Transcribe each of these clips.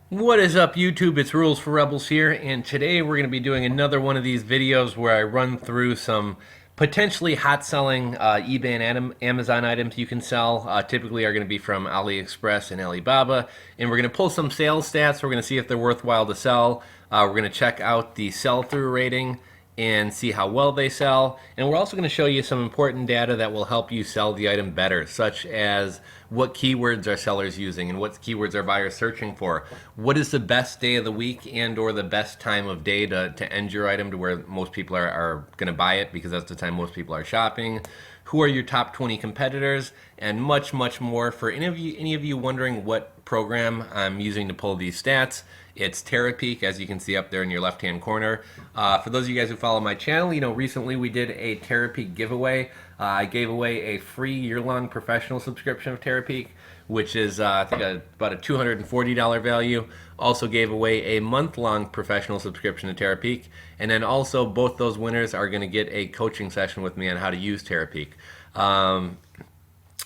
What is up, YouTube? It's Rules for Rebels here, and today we're going to be doing another one of these videos where I run through some potentially hot selling eBay and Amazon items you can sell. Typically are going to be from AliExpress and Alibaba, and we're going to pull some sales stats. We're going to see if they're worthwhile to sell. We're going to check out the sell-through rating and see how well they sell. And we're also going to show you some important data that will help you sell the item better, such as what keywords are sellers using and what keywords are buyers searching for. What is the best day of the week and or the best time of day to end your item to where most people are going to buy it, because that's the time most people are shopping. Who are your top 20 competitors, and much, much more. For any of you wondering what program I'm using to pull these stats, it's Terapeak, as you can see up there in your left-hand corner. For those of you guys who follow my channel, recently we did a Terapeak giveaway. I gave away a free year-long professional subscription of Terapeak, which is, I think, about a $240 value. Also gave away a month-long professional subscription to Terapeak. And then also, both those winners are going to get a coaching session with me on how to use Terapeak.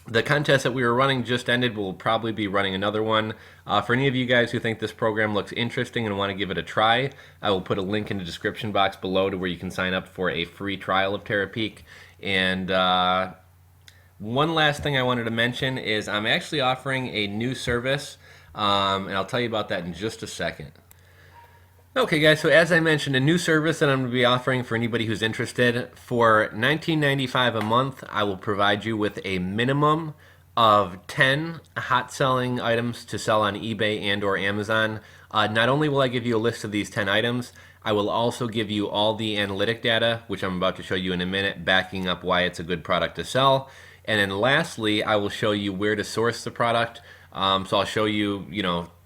The contest that we were running just ended. We'll probably be running another one. For any of you guys who think this program looks interesting and want to give it a try, I will put a link in the description box below to where you can sign up for a free trial of Terapeak. And one last thing I wanted to mention is I'm actually offering a new service, and I'll tell you about that in just a second. Okay, guys, so as I mentioned, a new service that I'm going to be offering for anybody who's interested. For $19.95 a month, I will provide you with a minimum of 10 hot selling items to sell on eBay and or Amazon. Not only will I give you a list of these 10 items, I will also give you all the analytic data, which I'm about to show you in a minute, backing up why it's a good product to sell. And then lastly, I will show you where to source the product. So I'll show you,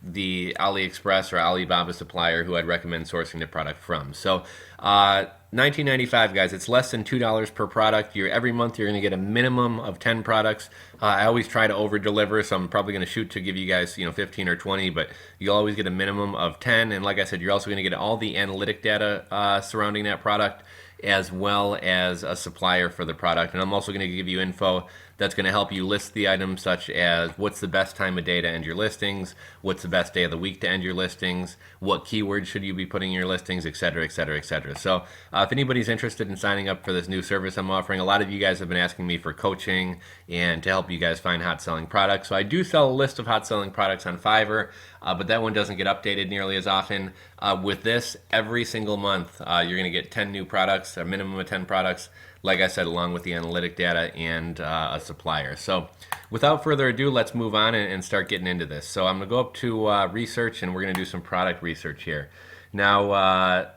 the AliExpress or Alibaba supplier who I'd recommend sourcing the product from. So $19.95, guys. It's less than $2 per product. Every month you're going to get a minimum of 10 products. I always try to over deliver, so I'm probably going to shoot to give you guys 15 or 20, but you'll always get a minimum of 10. And like I said, you're also going to get all the analytic data surrounding that product, as well as a supplier for the product. And I'm also going to give you info that's going to help you list the items, such as what's the best time of day to end your listings, what's the best day of the week to end your listings, what keywords should you be putting in your listings, etc., etc., etc. So if anybody's interested in signing up for this new service I'm offering, a lot of you guys have been asking me for coaching and to help you guys find hot selling products. So I do sell a list of hot selling products on Fiverr, but that one doesn't get updated nearly as often. With this, every single month, you're going to get 10 new products, a minimum of 10 products, like I said, along with the analytic data and a supplier. So without further ado, let's move on and start getting into this. So I'm going to go up to research, and we're going to do some product research here. Now,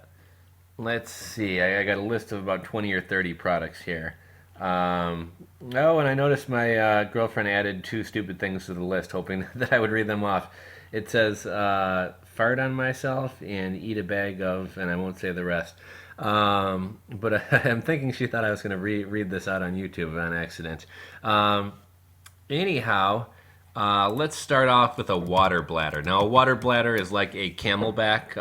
let's see. I got a list of about 20 or 30 products here. Oh, and I noticed my girlfriend added two stupid things to the list, hoping that I would read them off. It says, fart on myself and eat a bag of, and I won't say the rest. But I'm thinking she thought I was going to read this out on YouTube on accident. Anyhow, let's start off with a water bladder. Now, a water bladder is like a camelback.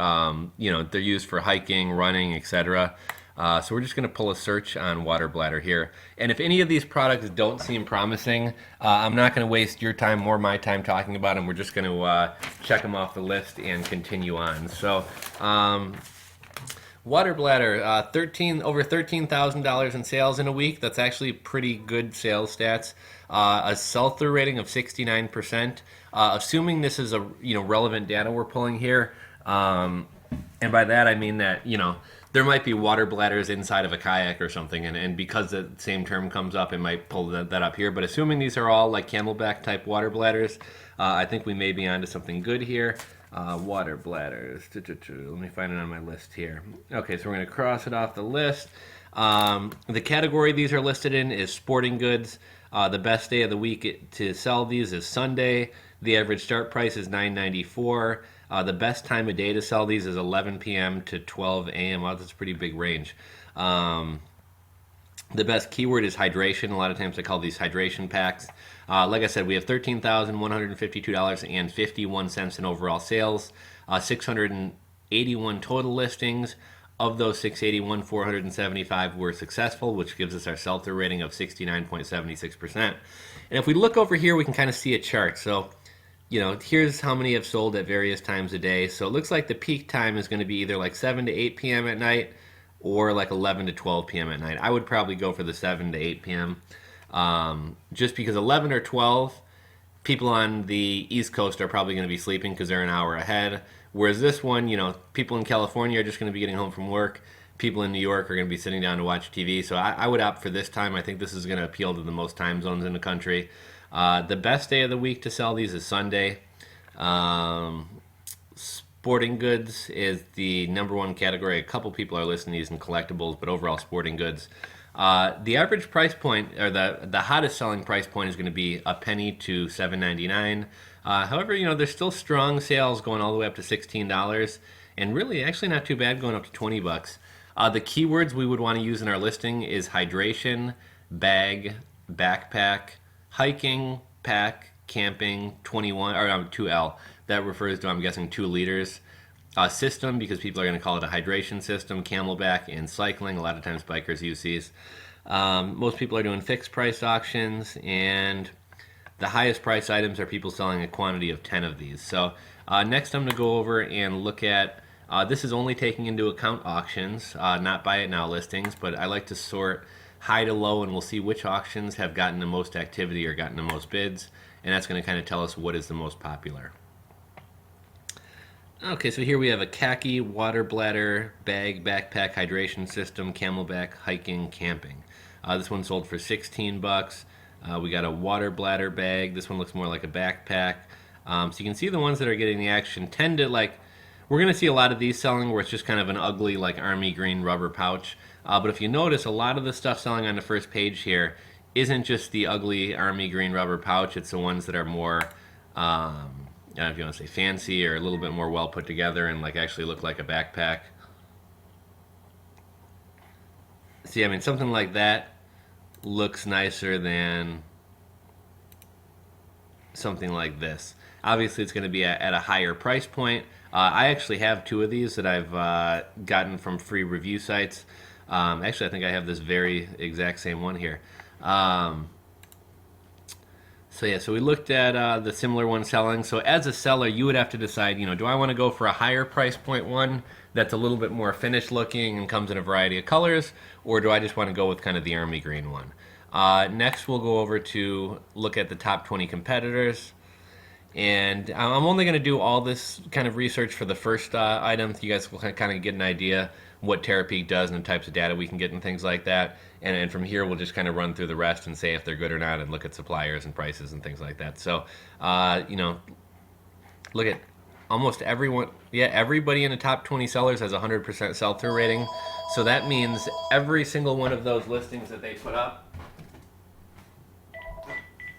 They're used for hiking, running, etc. So we're just going to pull a search on water bladder here. And if any of these products don't seem promising, I'm not going to waste your time or my time talking about them. We're just going to check them off the list and continue on. So water bladder, over $13,000 in sales in a week. That's actually pretty good sales stats. A sell-through rating of 69%. Assuming this is a relevant data we're pulling here, and by that I mean that there might be water bladders inside of a kayak or something, and because the same term comes up, it might pull that up here. But assuming these are all like camelback type water bladders, I think we may be onto something good here. Water bladders. Let me find it on my list here. Okay, so we're going to cross it off the list. The category these are listed in is sporting goods. The best day of the week to sell these is Sunday. The average start price is $9.94. The best time of day to sell these is 11 p.m. to 12 a.m. Wow, that's a pretty big range. The best keyword is hydration. A lot of times I call these hydration packs. Like I said, we have $13,152.51 in overall sales, 681 total listings. Of those 681, 475 were successful, which gives us our sell-through rating of 69.76%. And if we look over here, we can kind of see a chart. So here's how many have sold at various times a day. So it looks like the peak time is going to be either like 7 to 8 p.m. at night or like 11 to 12 p.m. at night. I would probably go for the 7 to 8 p.m. Just because 11 or 12, people on the East Coast are probably going to be sleeping because they're an hour ahead. Whereas this one, people in California are just going to be getting home from work. People in New York are going to be sitting down to watch TV. So I would opt for this time. I think this is going to appeal to the most time zones in the country. The best day of the week to sell these is Sunday. Sporting goods is the number one category. A couple people are listing these in collectibles, but overall sporting goods. The average price point, or the hottest selling price point, is going to be a penny to $7.99. However, there's still strong sales going all the way up to $16, and really actually not too bad going up to $20. The keywords we would want to use in our listing is hydration, bag, backpack, hiking, pack, camping, 21 or 2L. That refers to, I'm guessing, 2 liters. System, because people are going to call it a hydration system, camelback, and cycling. A lot of times bikers use these. Most people are doing fixed price auctions, and the highest price items are people selling a quantity of 10 of these. So next I'm going to go over and look at, this is only taking into account auctions, not buy it now listings, but I like to sort high to low, and we'll see which auctions have gotten the most activity or gotten the most bids, and that's going to kind of tell us what is the most popular. Okay, so here we have a khaki, water bladder, bag, backpack, hydration system, camelback, hiking, camping. This one sold for $16. We got a water bladder bag. This one looks more like a backpack. So you can see the ones that are getting the action tend to we're going to see a lot of these selling where it's just kind of an ugly army green rubber pouch. But if you notice, a lot of the stuff selling on the first page here isn't just the ugly army green rubber pouch. It's the ones that are more, I don't know if you want to say fancy or a little bit more well put together and actually look like a backpack. See, I mean, something like that looks nicer than something like this. Obviously, it's going to be at a higher price point. I actually have 2 of these that I've gotten from free review sites. Actually, I think I have this very exact same one here. So we looked at the similar one selling. So as a seller, you would have to decide, do I want to go for a higher price point one that's a little bit more finished looking and comes in a variety of colors, or do I just want to go with kind of the army green one? Next, we'll go over to look at the top 20 competitors. And I'm only going to do all this kind of research for the first item. You guys will kind of get an idea what Terapeak does and the types of data we can get and things like that. And from here, we'll just kind of run through the rest and say if they're good or not and look at suppliers and prices and things like that. So, look at almost everyone. Yeah, everybody in the top 20 sellers has a 100% sell-through rating. So that means every single one of those listings that they put up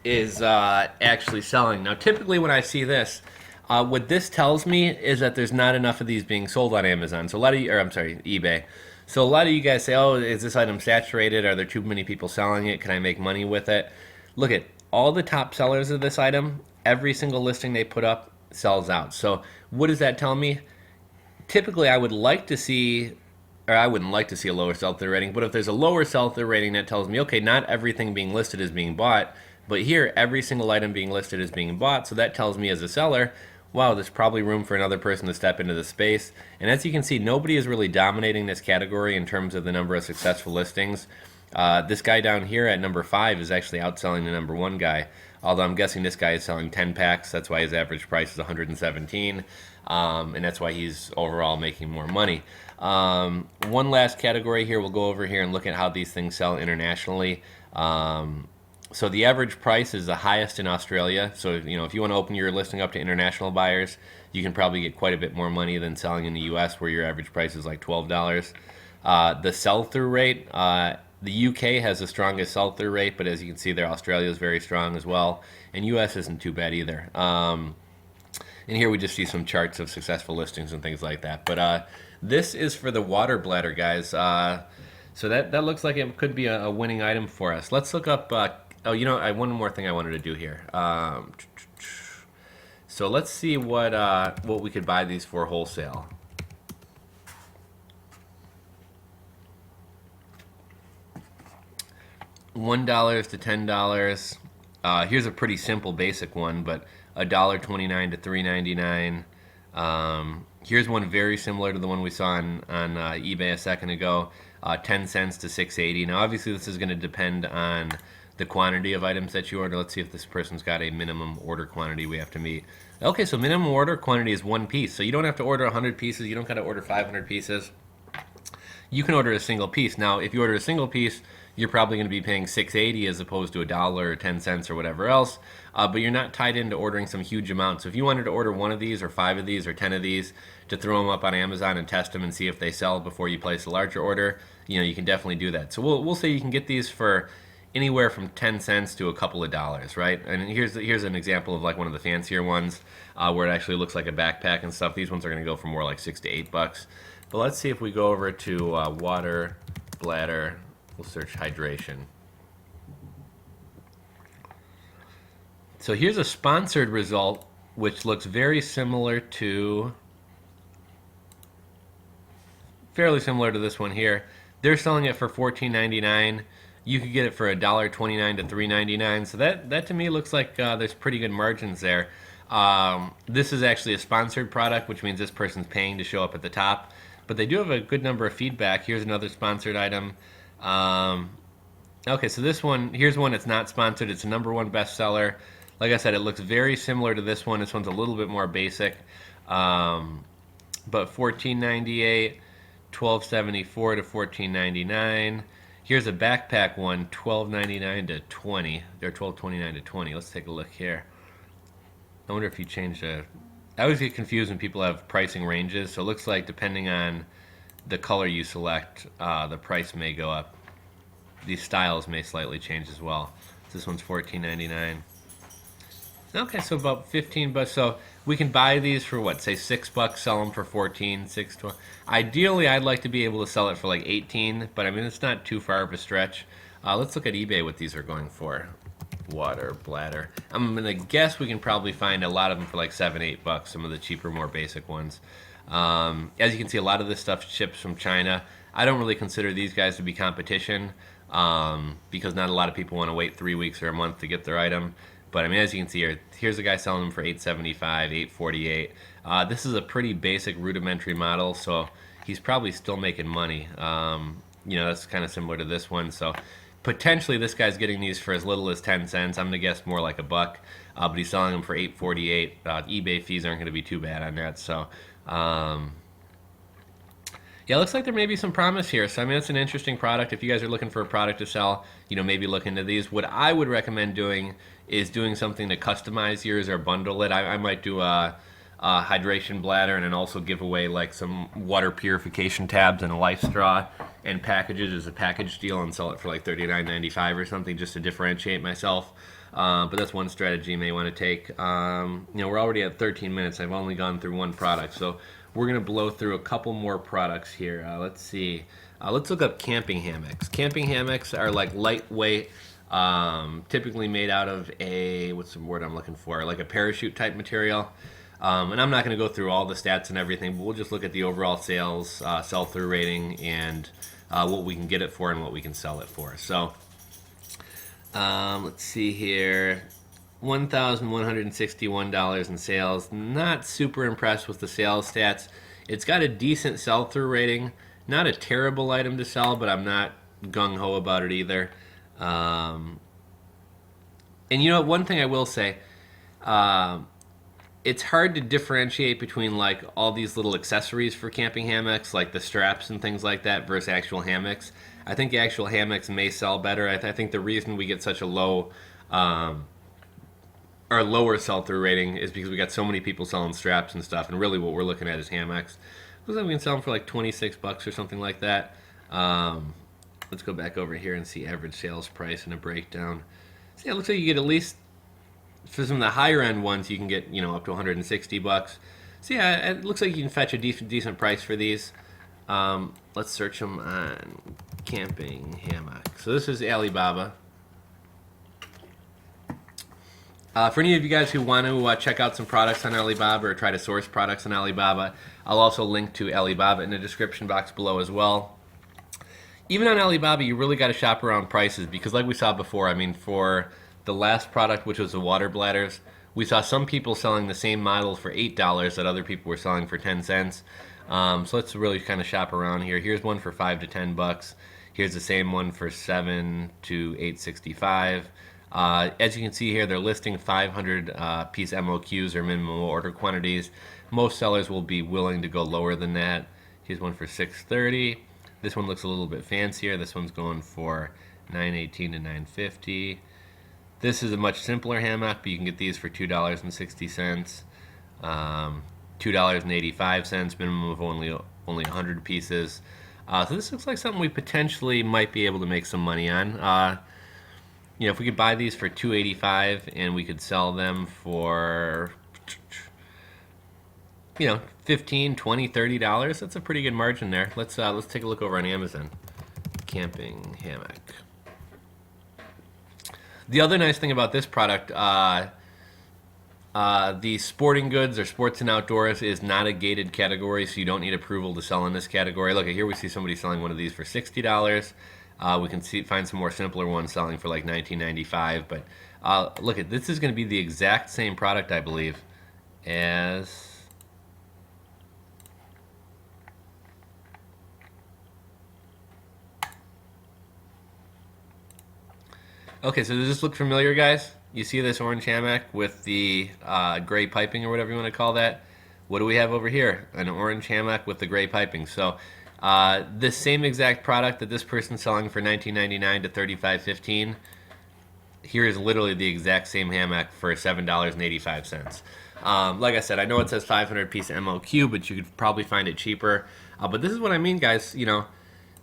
is actually selling. Now, typically when I see this, what this tells me is that there's not enough of these being sold on Amazon. So a lot of you, or I'm sorry, eBay. So a lot of you guys say, oh, is this item saturated? Are there too many people selling it? Can I make money with it? Look at all the top sellers of this item. Every single listing they put up sells out. So what does that tell me? Typically, I would like to see, or I wouldn't like to see a lower sell-through rating, but if there's a lower sell-through rating, that tells me, okay, not everything being listed is being bought, but here, every single item being listed is being bought, so that tells me as a seller, wow, there's probably room for another person to step into the space. And as you can see, nobody is really dominating this category in terms of the number of successful listings. This guy down here at number 5 is actually outselling the number 1 guy, although I'm guessing this guy is selling 10 packs. That's why his average price is $117, and that's why he's overall making more money. One last category here, we'll go over here and look at how these things sell internationally. So the average price is the highest in Australia. So, if you want to open your listing up to international buyers, you can probably get quite a bit more money than selling in the U.S., where your average price is like $12. The sell-through rate, the UK has the strongest sell-through rate, but as you can see there, Australia is very strong as well, and U.S. isn't too bad either. And here we just see some charts of successful listings and things like that. But this is for the water bladder, guys. So that looks like it could be a winning item for us. Let's look up. One more thing I wanted to do here. So let's see what we could buy these for wholesale. $1 to $10. Here's a pretty simple basic one, but $1.29 to $3.99. Here's one very similar to the one we saw on eBay a second ago, 10 cents to $6.80. Now, obviously, this is going to depend on the quantity of items that you order. Let's see if this person's got a minimum order quantity we have to meet. Okay, so minimum order quantity is 1 piece. So you don't have to order 100 pieces. You don't got to order 500 pieces. You can order a single piece. Now, if you order a single piece, you're probably going to be paying $6.80 as opposed to $1 or 10 cents or whatever else. But you're not tied into ordering some huge amount. So if you wanted to order one of these or 5 of these or 10 of these to throw them up on Amazon and test them and see if they sell before you place a larger order, you can definitely do that. So we'll say you can get these for anywhere from 10 cents to a couple of dollars, right? And here's an example of like one of the fancier ones where it actually looks like a backpack and stuff. These ones are going to go for more like $6 to $8. But let's see if we go over to water, bladder. We'll search hydration. So here's a sponsored result, which looks very similar to, fairly similar to this one here. They're selling it for $14.99. You could get it for $1.29 to $3.99. So that to me looks like there's pretty good margins there. This is actually a sponsored product, which means this person's paying to show up at the top. But they do have a good number of feedback. Here's another sponsored item. Okay, so this one, here's one that's not sponsored. It's a #1 bestseller. Like I said, it looks very similar to this one. This one's a little bit more basic. But $14.98, $12.74 to $14.99. Here's a backpack one, $12.99 to $20, or $12.29 to $20. Let's take a look here. I wonder if you change the... I always get confused when people have pricing ranges. So it looks like depending on the color you select, the price may go up. These styles may slightly change as well. This one's $14.99. Okay, so about $15. So we can buy these for what? Say $6, sell them for $14, $6, $12. Ideally, I'd like to be able to sell it for like $18, but I mean it's not too far of a stretch. Let's look at eBay what these are going for. Water, bladder. I'm gonna guess we can probably find a lot of them for like $7, $8. Some of the cheaper, more basic ones. As you can see, a lot of this stuff ships from China. I don't really consider these guys to be competition because not a lot of people want to wait 3 weeks or a month to get their item. But I mean, as you can see here, here's a guy selling them for $8.75, $8.48. This is a pretty basic rudimentary model, so he's probably still making money. That's kind of similar to this one. So potentially this guy's getting these for as little as 10 cents. I'm going to guess more like $1. But he's selling them for $8.48. eBay fees aren't going to be too bad on that. So yeah, it looks like there may be some promise here. So, I mean, it's an interesting product. If you guys are looking for a product to sell, maybe look into these. What I would recommend doing is doing something to customize yours or bundle it. I might do a hydration bladder and then also give away like some water purification tabs and a life straw and packages as a package deal and sell it for like $39.95 or something just to differentiate myself. But that's one strategy you may want to take. We're already at 13 minutes. I've only gone through one product. So we're going to blow through a couple more products here. Let's see. Let's look up camping hammocks. Camping hammocks are like lightweight, typically made out of what's the word I'm looking for? Like a parachute type material. And I'm not going to go through all the stats and everything, but we'll just look at the overall sales, sell-through rating, and what we can get it for and what we can sell it for. So let's see here. $1,161 in sales. Not super impressed with the sales stats. It's got a decent sell-through rating. Not a terrible item to sell, but I'm not gung-ho about it either. And one thing I will say, it's hard to differentiate between like all these little accessories for camping hammocks, like the straps and things like that, versus actual hammocks. I think the actual hammocks may sell better. I think the reason we get such a lower sell-through rating is because we got so many people selling straps and stuff, and really what we're looking at is hammocks. Looks like we can sell them for like $26 or something like that. Let's go back over here and see average sales price and a breakdown. So yeah, it looks like you get at least, for some of the higher end ones, you can get up to $160. So yeah, it looks like you can fetch a decent price for these. Let's search them on camping hammock. So this is Alibaba. For any of you guys who want to check out some products on Alibaba or try to source products on Alibaba, I'll also link to Alibaba in the description box below as well. Even on Alibaba, you really got to shop around prices because like we saw before, I mean, for the last product, which was the water bladders, We saw some people selling the same model for $8 that other people were selling for 10 cents. So let's really kind of shop around here. Here's one for $5 to $10. Here's the same one for $7 to $8.65. As you can see here, they're listing 500 piece MOQs or minimum order quantities. Most sellers will be willing to go lower than that. Here's one for $6.30. This one looks a little bit fancier. This one's going for $9.18 to $9.50. This is a much simpler hammock, but you can get these for $2.60, $2.85, minimum of only 100 pieces. So this looks like something we potentially might be able to make some money on. You know, if we could buy these for $2.85 and we could sell them for, you know, $15, $20, $30, that's a pretty good margin there. Let's take a look over on Amazon. Camping hammock. The other nice thing about this product, the sporting goods or sports and outdoors is not a gated category, so you don't need approval to sell in this category. Look, here we see somebody selling one of these for $60. We can find some more simpler ones selling for like $19.95. But look, this is going to be the exact same product, I believe, as... Okay, so does this look familiar, guys? You see this orange hammock with the gray piping or whatever you want to call that? What do we have over here? An orange hammock with the gray piping. So this same exact product that this person's selling for $19.99 to $35.15, here is literally the exact same hammock for $7.85. Like I said, I know it says 500 piece MOQ, but you could probably find it cheaper. But this is what I mean, guys. You know,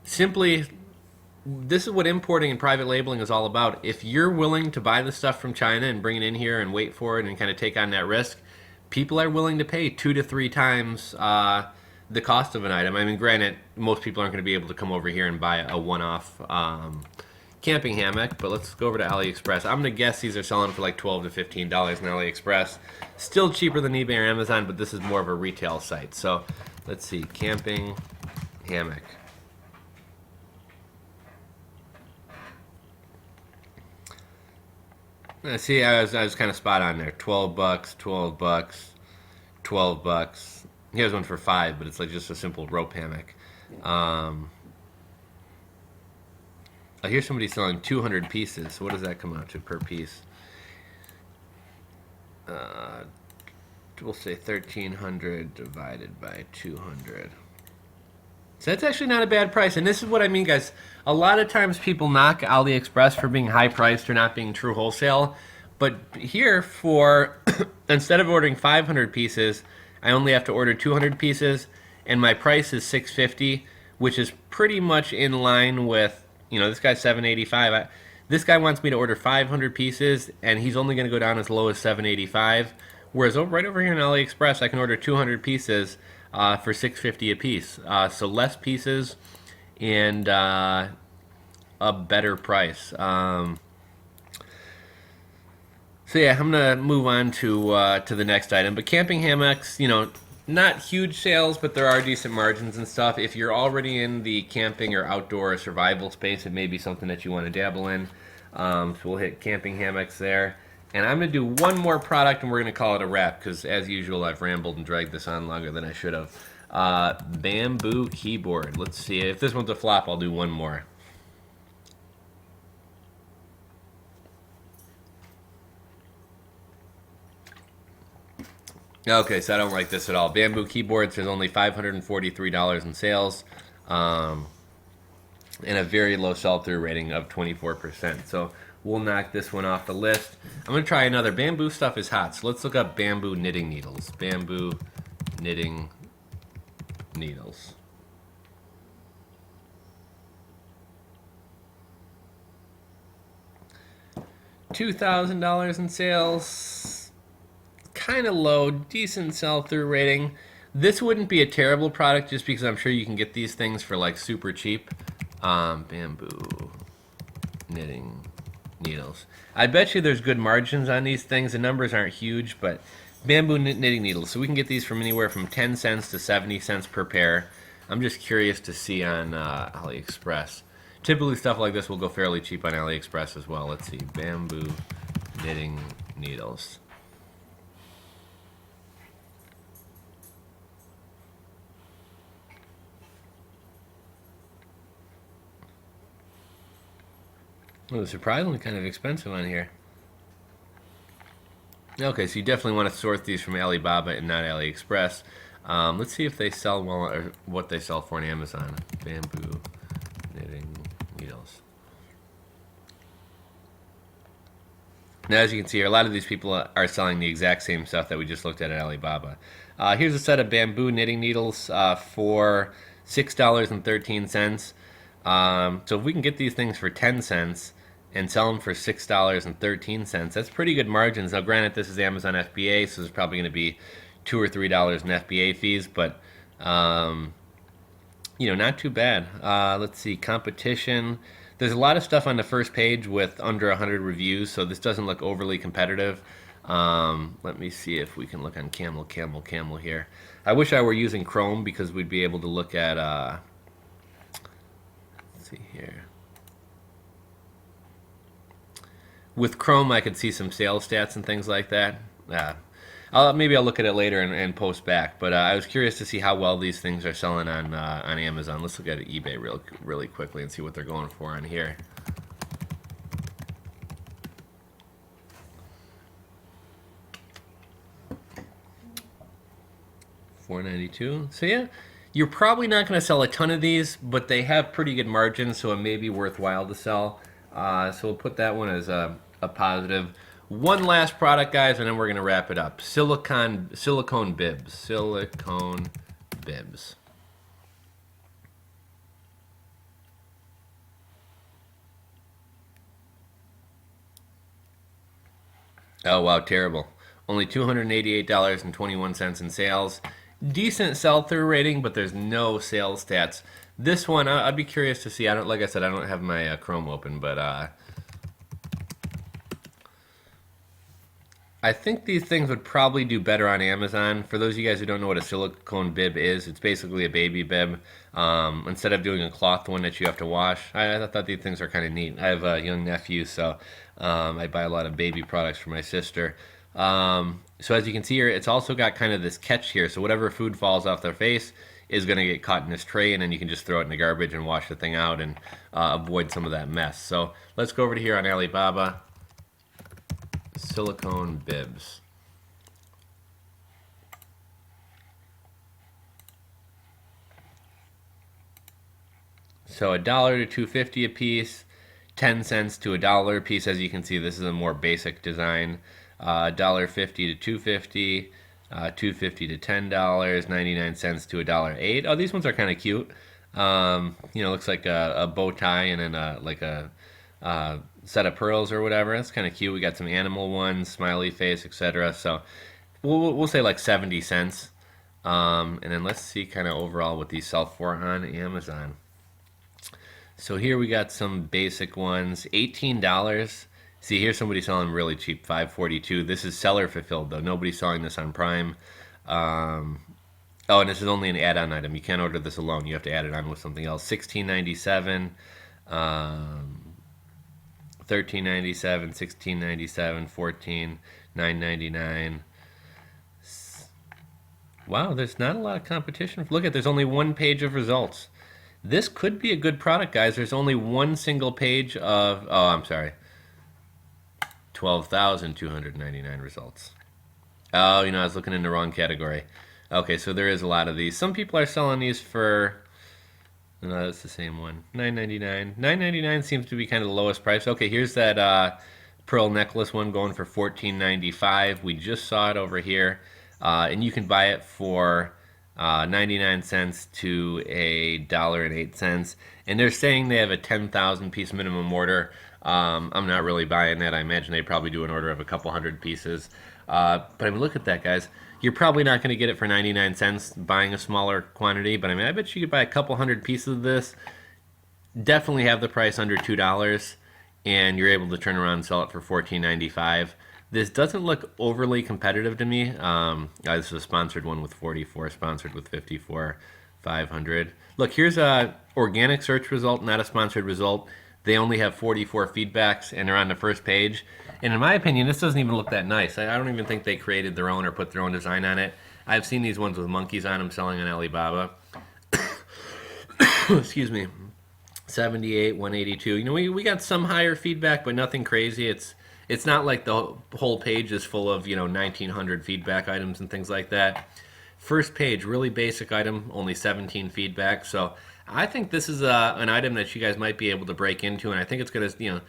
simply... This is what importing and private labeling is all about. If you're willing to buy the stuff from China and bring it in here and wait for it and kind of take on that risk, people are willing to pay 2 to 3 times the cost of an item. I mean, granted, most people aren't going to be able to come over here and buy a one-off camping hammock, but let's go over to AliExpress. I'm going to guess these are selling for like $12 to $15 on AliExpress. Still cheaper than eBay or Amazon, but this is more of a retail site. So let's see, camping hammock. See, I was kind of spot on there. $12, $12, $12. Here's one for $5, but it's like just a simple rope hammock. I hear somebody selling 200 pieces. So what does that come out to per piece? We'll say 1,300 divided by 200. So that's actually not a bad price. And this is what I mean, guys. A lot of times people knock AliExpress for being high priced or not being true wholesale. But here, for instead of ordering 500 pieces, I only have to order 200 pieces, and my price is $6.50, which is pretty much in line with, you know, this guy's $7.85. This guy wants me to order 500 pieces, and he's only going to go down as low as $7.85. Whereas right over here in AliExpress, I can order 200 pieces for $6.50 a piece. So less pieces and a better price. So yeah, I'm gonna move on to the next item. But camping hammocks, you know, not huge sales, but there are decent margins and stuff. If you're already in the camping or outdoor survival space, it may be something that you want to dabble in. So we'll hit camping hammocks there. And I'm going to do one more product, and we're going to call it a wrap, because as usual, I've rambled and dragged this on longer than I should have. Bamboo keyboard. Let's see. If this one's a flop, I'll do one more. Okay, so I don't like this at all. Bamboo keyboards, there's only $543 in sales, and a very low sell-through rating of 24%. So we'll knock this one off the list. I'm going to try another. Bamboo stuff is hot, so let's look up bamboo knitting needles. Bamboo knitting needles. $2,000 in sales. Kind of low, decent sell-through rating. This wouldn't be a terrible product just because I'm sure you can get these things for like super cheap. Bamboo knitting needles. I bet you there's good margins on these things. The numbers aren't huge, but bamboo knitting needles. So we can get these from anywhere from 10 cents to 70 cents per pair. I'm just curious to see on AliExpress. Typically stuff like this will go fairly cheap on AliExpress as well. Let's see, bamboo knitting needles. It was surprisingly kind of expensive on here. Okay, so you definitely want to sort these from Alibaba and not AliExpress. Let's see if they sell well, or what they sell for on Amazon. Bamboo knitting needles. Now, as you can see here, a lot of these people are selling the exact same stuff that we just looked at Alibaba. Here's a set of bamboo knitting needles for $6.13. So if we can get these things for 10 cents and sell them for $6.13, that's pretty good margins. Now, granted, this is Amazon FBA, so there's probably going to be $2 or $3 in FBA fees, but you know, not too bad. Let's see, competition. There's a lot of stuff on the first page with under 100 reviews, so this doesn't look overly competitive. Let me see if we can look on Camel here. I wish I were using Chrome because we'd be able to look at, let's see here. With Chrome, I could see some sales stats and things like that. Maybe I'll look at it later and post back. But I was curious to see how well these things are selling on Amazon. Let's look at eBay really quickly and see what they're going for on here. $4.92. So yeah, you're probably not going to sell a ton of these, but they have pretty good margins, so it may be worthwhile to sell. So we'll put that one as a positive. One last product, guys, and then we're going to wrap it up. Silicone bibs. Silicone bibs. Oh, wow, terrible. Only $288.21 in sales. Decent sell-through rating, but there's no sales stats. This one, I'd be curious to see. Like I said, I don't have my Chrome open, but I think these things would probably do better on Amazon. For those of you guys who don't know what a silicone bib is, it's basically a baby bib. Instead of doing a cloth one that you have to wash, I thought these things are kind of neat. I have a young nephew, so I buy a lot of baby products for my sister. So as you can see here, it's also got kind of this catch here. So whatever food falls off their face is going to get caught in this tray, and then you can just throw it in the garbage and wash the thing out and avoid some of that mess. So let's go over to here on Alibaba. Silicone bibs. So $1 to $2.50 a piece, 10 cents to $1 a piece. As you can see, this is a more basic design. $1.50 to $2.50, $2.50 to $10, 99 cents to $1.08. Oh, these ones are kind of cute. You know, looks like a bow tie and then like a set of pearls or whatever. That's kind of cute. We got some animal ones, smiley face, etc. So we'll say like 70 cents. And then let's see kind of overall what these sell for on Amazon. So here we got some basic ones, $18. See, here's somebody selling really cheap, $5.42. This is seller fulfilled though. Nobody's selling this on Prime. Oh, and this is only an add-on item. You can't order this alone. You have to add it on with something else. $16.97, $13.97, $16.97, $14.99. Wow, there's not a lot of competition. Look at, there's only one page of results. This could be a good product, guys. There's only one single page of, oh, I'm sorry, 12,299 results. Oh, you know, I was looking in the wrong category. Okay, so there is a lot of these. Some people are selling these for, no, that's the same one, $9.99. $9.99 seems to be kind of the lowest price. Okay, here's that pearl necklace one going for $14.95. We just saw it over here. And you can buy it for 99 cents to $1.08. And they're saying they have a 10,000 piece minimum order. I'm not really buying that. I imagine they probably do an order of a couple hundred pieces. But I mean, look at that, guys. You're probably not going to get it for 99 cents buying a smaller quantity. But I mean, I bet you could buy a couple hundred pieces of this. Definitely have the price under $2. And you're able to turn around and sell it for $14.95. This doesn't look overly competitive to me. This is a sponsored one with 44, sponsored with 54, 500. Look, here's a organic search result, not a sponsored result. They only have 44 feedbacks, and they're on the first page. And in my opinion, this doesn't even look that nice. I don't even think they created their own or put their own design on it. I've seen these ones with monkeys on them selling on Alibaba. Excuse me. 78, 182. You know, we got some higher feedback, but nothing crazy. It's not like the whole page is full of, 1900 feedback items and things like that. First page, really basic item, only 17 feedback. So I think this is an item that you guys might be able to break into, and I think it's going to,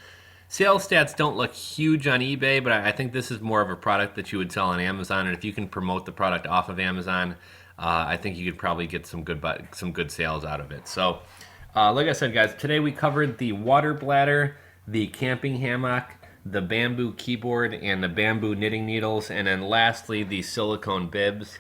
sales stats don't look huge on eBay, but I think this is more of a product that you would sell on Amazon, and if you can promote the product off of Amazon, I think you could probably get some good sales out of it. So, like I said, guys, today we covered the water bladder, the camping hammock, the bamboo keyboard, and the bamboo knitting needles, and then lastly the silicone bibs.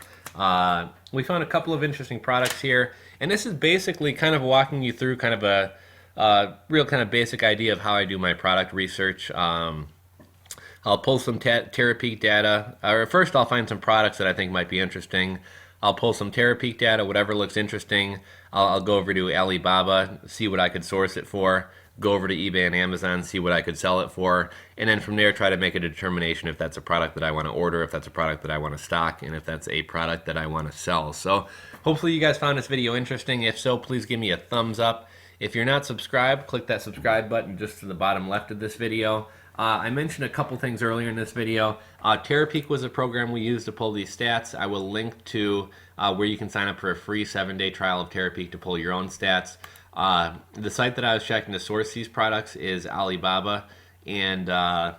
We found a couple of interesting products here, and this is basically kind of walking you through kind of a real kind of basic idea of how I do my product research. I'll pull some Terapeak data, or first I'll find some products that I think might be interesting. I'll pull some Terapeak data, whatever looks interesting. I'll go over to Alibaba, see what I could source it for, go over to eBay and Amazon, see what I could sell it for, and then from there try to make a determination if that's a product that I want to order, if that's a product that I want to stock, and if that's a product that I want to sell. So hopefully you guys found this video interesting. If so, please give me a thumbs up. If you're not subscribed, click that subscribe button just to the bottom left of this video. I mentioned a couple things earlier in this video. Terapeak was a program we used to pull these stats. I will link to where you can sign up for a free 7-day trial of Terapeak to pull your own stats. The site that I was checking to source these products is Alibaba and a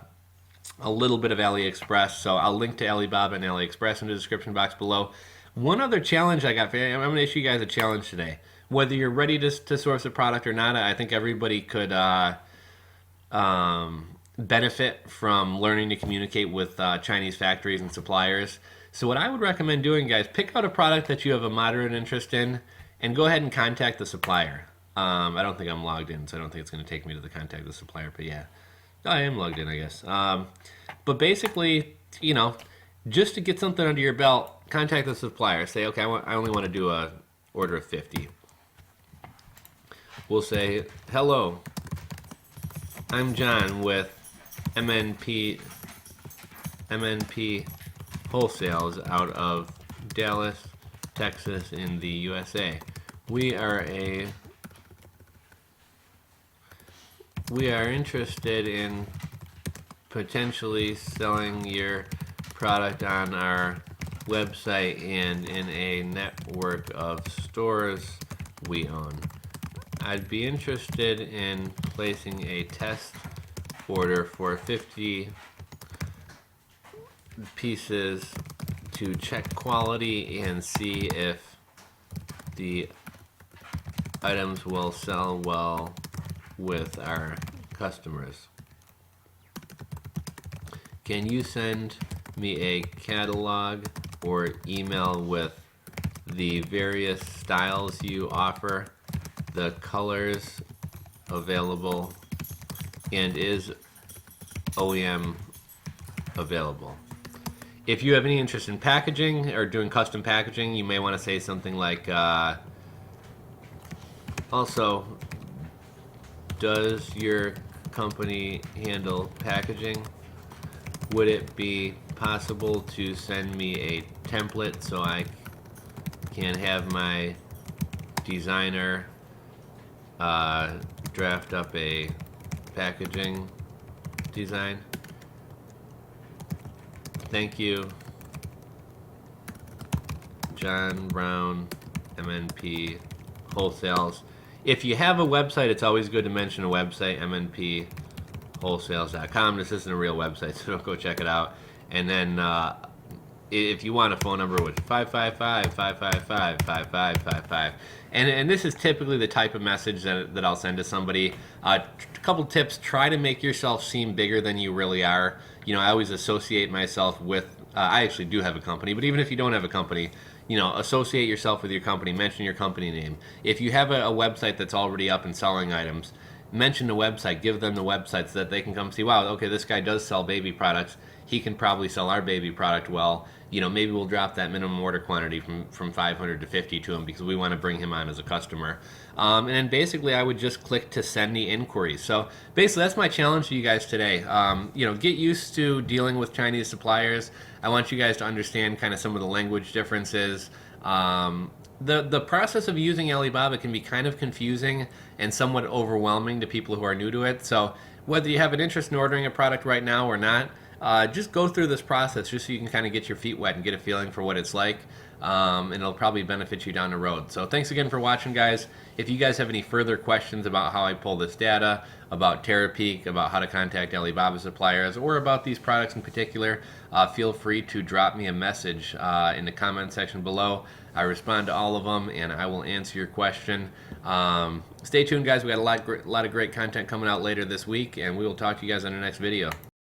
little bit of AliExpress. So I'll link to Alibaba and AliExpress in the description box below. One other challenge I got for you, I'm going to issue you guys a challenge today. Whether you're ready to source a product or not, I think everybody could benefit from learning to communicate with Chinese factories and suppliers. So what I would recommend doing, guys, pick out a product that you have a moderate interest in and go ahead and contact the supplier. I don't think I'm logged in, so I don't think it's going to take me to the contact the supplier, but yeah. I am logged in, I guess. But basically, just to get something under your belt, contact the supplier. Say, okay, I only want to do a order of 50. We'll say, hello, I'm John with MNP Wholesales out of Dallas, Texas in the USA. We are interested in potentially selling your product on our website and in a network of stores we own. I'd be interested in placing a test order for 50 pieces to check quality and see if the items will sell well with our customers. Can you send me a catalog or email with the various styles you offer, the colors available, and is OEM available? If you have any interest in packaging or doing custom packaging, you may want to say something like, also, does your company handle packaging? Would it be possible to send me a template so I can have my designer draft up a packaging design? Thank you, John Brown, MNP Wholesales. If you have a website, it's always good to mention a website, mnpwholesales.com. This isn't a real website, so don't go check it out. And then if you want a phone number, which 555-555-5555. And this is typically the type of message that I'll send to somebody. A couple tips: try to make yourself seem bigger than you really are. I always associate myself with, I actually do have a company, but even if you don't have a company, associate yourself with your company, mention your company name. If you have a website that's already up and selling items, mention the website, give them the website so that they can come see, wow, okay, this guy does sell baby products. He can probably sell our baby product well. Maybe we'll drop that minimum order quantity from 500 to 50 to him because we want to bring him on as a customer. And then basically I would just click to send the inquiries. So basically that's my challenge to you guys today. Get used to dealing with Chinese suppliers. I want you guys to understand kind of some of the language differences. The process of using Alibaba can be kind of confusing and somewhat overwhelming to people who are new to it. So whether you have an interest in ordering a product right now or not, just go through this process just so you can kind of get your feet wet and get a feeling for what it's like. And it'll probably benefit you down the road. So thanks again for watching, guys. If you guys have any further questions about how I pull this data, about Terapeak, about how to contact Alibaba suppliers, or about these products in particular, feel free to drop me a message in the comment section below. I respond to all of them, and I will answer your question. Stay tuned, guys. We got a lot of great content coming out later this week, and we will talk to you guys on the next video.